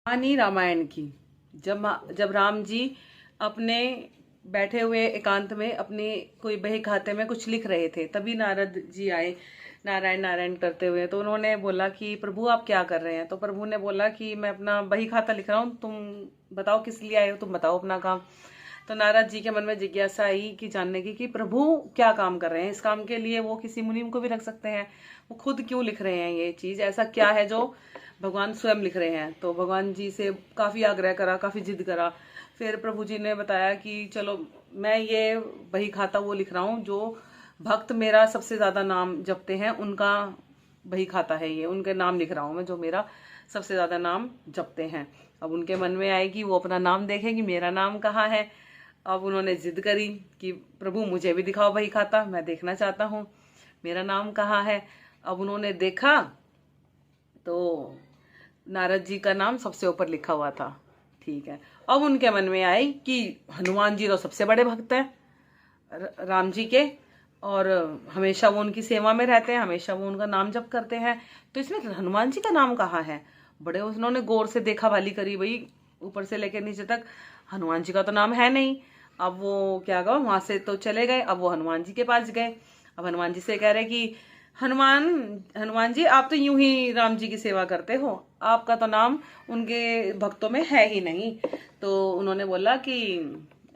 कहानी रामायण की। जब राम जी अपने बैठे हुए एकांत में अपने कोई बही खाते में कुछ लिख रहे थे, तभी नारद जी आए नारायण नारायण करते हुए। तो उन्होंने बोला कि प्रभु आप क्या कर रहे हैं। तो प्रभु ने बोला कि मैं अपना बही खाता लिख रहा हूँ, तुम बताओ किस लिए आए हो, तुम बताओ अपना काम। तो नारद जी के मन में जिज्ञासा आई कि जानने की कि प्रभु क्या काम कर रहे हैं। इस काम के लिए वो किसी मुनीम को भी रख सकते हैं, वो खुद क्यों लिख रहे हैं ये चीज, ऐसा क्या है जो भगवान स्वयं लिख रहे हैं। तो भगवान जी से काफी आग्रह करा, काफी जिद करा। फिर प्रभु जी ने बताया कि चलो मैं ये बही खाता वो लिख रहा हूँ जो भक्त मेरा सबसे ज्यादा नाम जपते हैं, उनका बही खाता है ये, उनके नाम लिख रहा हूँ मैं जो मेरा सबसे ज्यादा नाम जपते हैं। अब उनके मन में आएगी वो अपना नाम देखे कि मेरा नाम कहाँ है। अब उन्होंने जिद करी कि प्रभु मुझे भी दिखाओ बही खाता, मैं देखना चाहता हूँ मेरा नाम कहाँ है। अब उन्होंने देखा तो नारद जी का नाम सबसे ऊपर लिखा हुआ था। ठीक है, अब उनके मन में आई कि हनुमान जी तो सबसे बड़े भक्त हैं राम जी के, और हमेशा वो उनकी सेवा में रहते हैं, हमेशा वो उनका नाम जप करते हैं, तो इसमें हनुमान जी का नाम कहाँ है। बड़े उन्होंने गौर से देखा भाली करी, भाई ऊपर से लेकर नीचे तक हनुमान जी का तो नाम है नहीं। अब वो क्या कहा, वहां से तो चले गए, अब वो हनुमान जी के पास गए। अब हनुमान जी से कह रहे कि हनुमान हनुमान जी आप तो यूं ही राम जी की सेवा करते हो, आपका तो नाम उनके भक्तों में है ही नहीं। तो उन्होंने बोला कि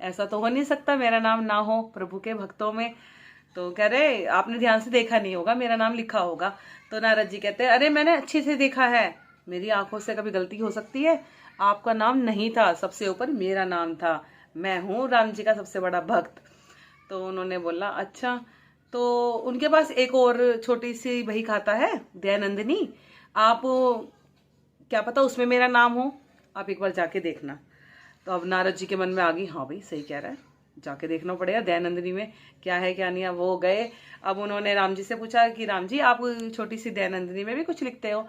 ऐसा तो हो नहीं सकता मेरा नाम ना हो प्रभु के भक्तों में। तो कह रहे आपने ध्यान से देखा नहीं होगा, मेरा नाम लिखा होगा। तो नारद जी कहते हैं अरे मैंने अच्छे से देखा है, मेरी आंखों से कभी गलती हो सकती है, आपका नाम नहीं था, सबसे ऊपर मेरा नाम था, मैं हूँ राम जी का सबसे बड़ा भक्त। तो उन्होंने बोला अच्छा। तो उनके पास एक और छोटी सी बही खाता है दयानंदिनी, आप क्या पता उसमें मेरा नाम हो, आप एक बार जाके देखना। तो अब नारद जी के मन में आ गई, हाँ भाई सही कह रहा है, जाके देखना पड़ेगा दयानंदिनी में क्या है क्या नहीं है। वो गए। अब उन्होंने राम जी से पूछा कि राम जी आप छोटी सी दयानंदिनी में भी कुछ लिखते हो।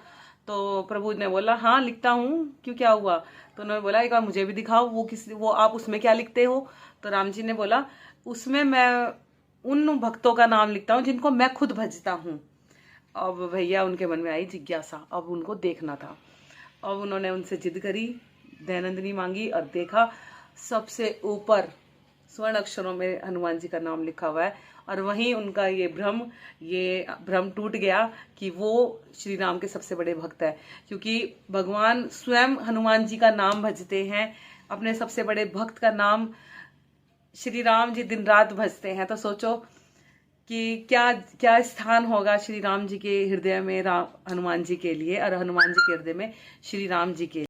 तो प्रभु ने बोला हाँ लिखता हूँ, क्यों क्या हुआ। तो उन्होंने बोला एक बार मुझे भी दिखाओ वो आप उसमें क्या लिखते हो। तो राम जी ने बोला उसमें मैं उन भक्तों का नाम लिखता हूँ जिनको मैं खुद भजता हूँ। अब भैया उनके मन में आई जिज्ञासा, अब उनको देखना था। अब उन्होंने उनसे जिद करी, दयानंदिनी मांगी और देखा सबसे ऊपर स्वर्ण अक्षरों में हनुमान जी का नाम लिखा हुआ है। और वहीं उनका ये भ्रम टूट गया कि वो श्री राम के सबसे बड़े भक्त है, क्योंकि भगवान स्वयं हनुमान जी का नाम भजते हैं, अपने सबसे बड़े भक्त का नाम श्री राम जी दिन रात भजते हैं। तो सोचो कि क्या क्या स्थान होगा श्री राम जी के हृदय में हनुमान जी के लिए, और हनुमान जी के हृदय में श्री राम जी के लिए।